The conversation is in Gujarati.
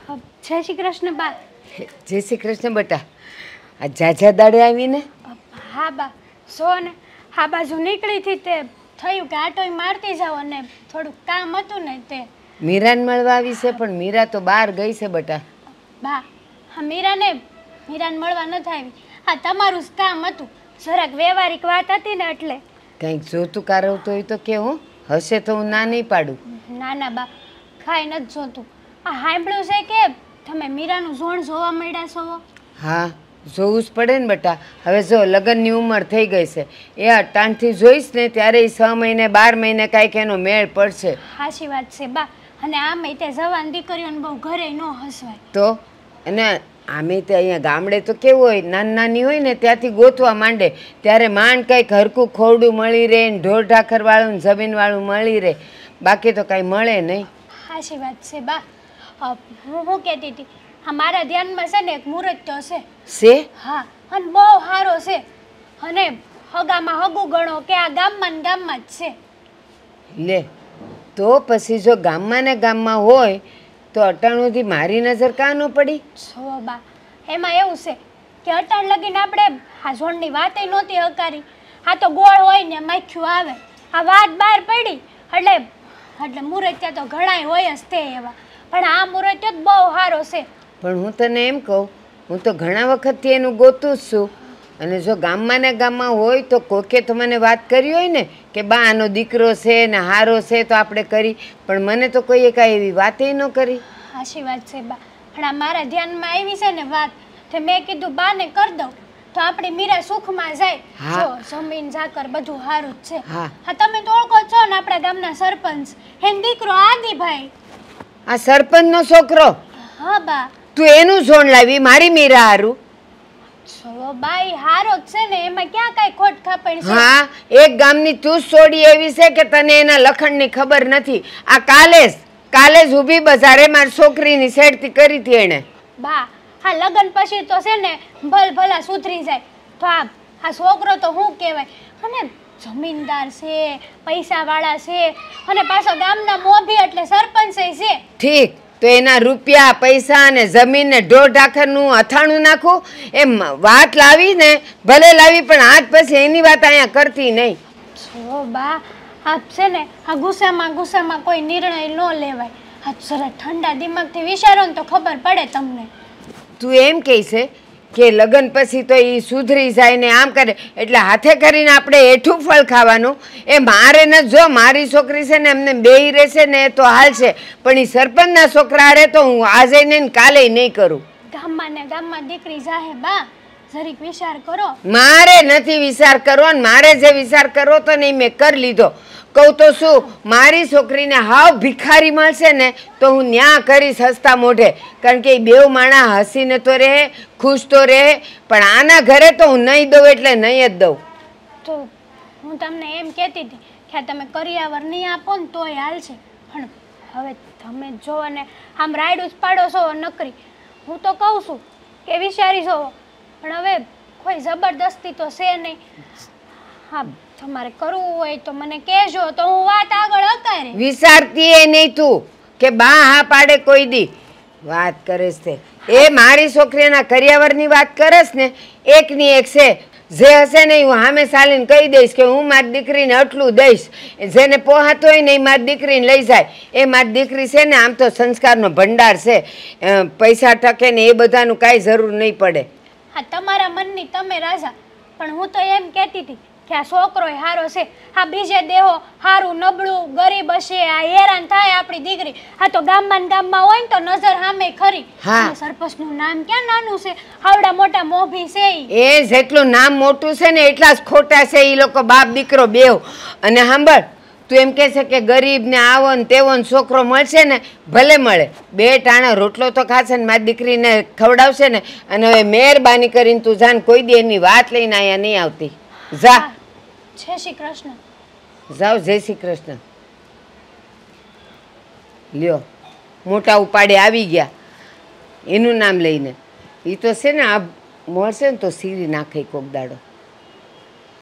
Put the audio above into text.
જય શ્રી કૃષ્ણ બા. જય શ્રી કૃષ્ણ બેટા. આ જાજા દાડે આવીને? હા બા, જો ને આ બાજુ નીકળી હતી તે થયું કે આટોય મારતી જાવ અને થોડુંક કામ હતું ને તે. મીરાને મળવા આવી છે, પણ મીરા તો બહાર ગઈ છે બેટા. બા, હા મીરાને મળવા નથી આવી. હા તમારું જ કામ હતું, જરાક વ્યવહારિક વાત હતી ને એટલે. કંઈક જોતું કારવતું હોય તો કે હું હશે તો હું ના નહીં પાડું. ના ના બા, કાંઈ નથી જોતું. આ સાંભળ્યું છે કે તમે મીરાનું ઝોણ જોવા મળ્યા છો? હા, જોવું જ પડે ને બેટા. હવે જો લગ્નની ઉંમર થઈ ગઈ છે, એ અટાણથી જોઈશ ને ત્યારે 6 મહિને 12 મહિને કાંઈક એનો મેળ પડશે. સાચી વાત છે બા. અને આમે તે જવાન દીકરીઓને બહુ ઘરે ન હસવાય તો. અને આમે તે અહીંયા ગામડે તો કેવું હોય, નાની નાની હોય ને ત્યાંથી ગોતવા માંડે, ત્યારે માંડ કંઈક હરખું ખોરડું મળી રહે ને ઢોર ઢાખરવાળું ને જમીનવાળું મળી રહે, બાકી તો કાંઈ મળે નહીં. સાચી વાત છે બા. હું કહેતી હતી, હા મારા ધ્યાનમાં છે ને એક મુહૂર્ત છે. હા, અને બહુ સારો છે. અને હગામાં હગું ગણો કે આ ગામમાં ને ગામમાં જ છે. લે, તો પછી જો ગામમાં ને ગામમાં હોય તો અટાણુંથી મારી નજર કાં ન પડી? જો બા, એમાં એવું છે કે અટાણ લગીને આપણે આ ઝોણની વાતે નહોતી હકારી. આ તો ગોળ હોય ને માખ્યું આવે. આ વાત બહાર પડી એટલે મુહૂર્ત ત્યાં તો ઘણાય હોય જ તે એવા, પણ આ મુહૂર્ત જ બહુ સારો છે. પણ હું તને એમ કહું, હું તો ઘણા વખતથી એનું ગોતું જ છું. અને જો ગામમાં ને ગામમાં હોય તો કોકે તો મને વાત કરી હોય ને કે બા આનો દીકરો છે ને હારો છે તો આપણે કરી, પણ મને તો કોઈએ કાંઈ એવી વાતે ન કરી. સાચી વાત છે બા. પણ આ મારા ધ્યાનમાં આવી છે ને વાત, તો મેં કીધું બાને કરી દઉં તો આપણી મીરા સુખમાં જાય. જો જમીન જાકર બધું સારું જ છે. હા તમે તો ઓળખો છો ને આપણા ગામના સરપંચ, એમ દીકરો આદિભાઈ. આ સરપંચનો છોકરો? હા બા. તું એનું ઝોણ લાવી મારી મીરા હારું? છો બાઈ હારો જ છે ને, એમાં ક્યાં કાંઈ ખોટ ખાપણ છે? હા, એક ગામની તું સોડી એવી છે કે તને એના લખણની ખબર નથી. આ કાલે જ ઊભી બજારે મારી છોકરીની સેડતી કરી હતી એણે. બા, હા લગન પછી તો છે ને ભલા સુધરી જાય. તો આ છોકરો તો શું કહેવાય, અને જમીનદાર છે, પૈસાવાળા છે, અને પાછો ગામના મોભી એટલે સરપંચ છે. ઠીક, તો એના રૂપિયા પૈસા અને જમીન ને ઢોર ઢાખરનું અથાણું નાખું એમ વાત લાવી ને ભલે લાવી, પણ આજ પછી એની વાત અહીંયા કરતી નહીં. જો બા, આ છે ને આ ગુસ્સામાં કોઈ નિર્ણય ન લેવાય. આ જરા ઠંડા દિમાગથી વિચારો ને તો ખબર પડે તમને. તું એમ કહે છે કે લગ્ન પછી તો એ સુધરી જાય ને આમ કરે, એટલે હાથે કરીને આપણે એઠું ફળ ખાવાનું? એ મારે ન, જો મારી છોકરી છે ને એમને બેય રહેશે ને તો હાલશે, પણ એ સરપંચના છોકરા હારે તો હું આજે નહીં કાલે નહીં કરું. ગામમાં ને ગામમાં દીકરી જાહે બા, જરીક વિચાર કરો. મારે નથી વિચાર કરવો, ને મારે જે વિચાર કરવો તો નહીં મેં કરી લીધો. કહું તો શું, મારી છોકરીને હાવ ભિખારી મળશે ને તો હું ન્યા કરીશ હસતા મોઢે, કારણ કે એ બેવ માણા હસીને તો રહે, ખુશ તો રહે, પણ આના ઘરે તો હું નહીં દઉં એટલે નહીં જ દઉં. તો હું તમને એમ કહેતી હતી કે તમે કરિયાવર નહીં આપો ને તોય હાલશે, પણ હવે તમે જો ને આમ રાયડું જ પાડો છો નકરી. હું તો કહું છું કે વિચારી જોવો, પણ હવે કોઈ જબરદસ્તી તો છે નહીં. હા, તમારે કરવું હોય તો મને કહેજો તો હું વાત આગળ અકારે. વિચારતી એ નહીં તું કે બા હા પાડે કોઈ દી વાત કરેશ તે. એ મારી છોકરીના કરિયાવરની વાત કરેશ ને, એકની એક છે. જે હશે ને હું સામે ચાલીને કહી દઈશ કે હું મારી દીકરીને આટલું દઈશ, જેને પોહાતો હોય ને એ મારી દીકરીને લઈ જાય. એ મારી દીકરી છે ને આમ તો સંસ્કારનો ભંડાર છે, પૈસા ટકે ને એ બધાનું કાંઈ જરૂર નહીં પડે. હા, તમારા મનની તમે રાજા, પણ હું તો એમ કહેતી હતી કે આ છોકરો હારો છે. આ બીજે દેહો હારું નબળું ગરીબ હશે, આ હેરાન થાય આપણી દીકરી. આ તો ગામમાં હોય ને તો નજર સામે ખરી. સરપંચનું નામ ક્યાં નાનું છે, આવડા મોટા મોભી છે. એ જેટલું નામ મોટું છે ને એટલા જ ખોટા છે એ લોકો, બાપ દીકરો બેવ. અને સાંભળ, તું એમ કહે છે કે ગરીબ ને આવો ને તેવો ને છોકરો મળશે ને, ભલે મળે, 2 ટાણા રોટલો તો ખાશે ને મારી દીકરીને ખવડાવશે ને. અને હવે મહેરબાની કરીને તું જાન, કોઈ દી એની વાત લઈને અહીંયા નહીં આવતી. જા. જય શ્રી કૃષ્ણ. જાઓ, જય શ્રી કૃષ્ણ. લ્યો, મોટા ઉપાડે આવી ગયા એનું નામ લઈને. એ તો છે ને આ મળશે ને તો સીરી નાખે કોક દાડો.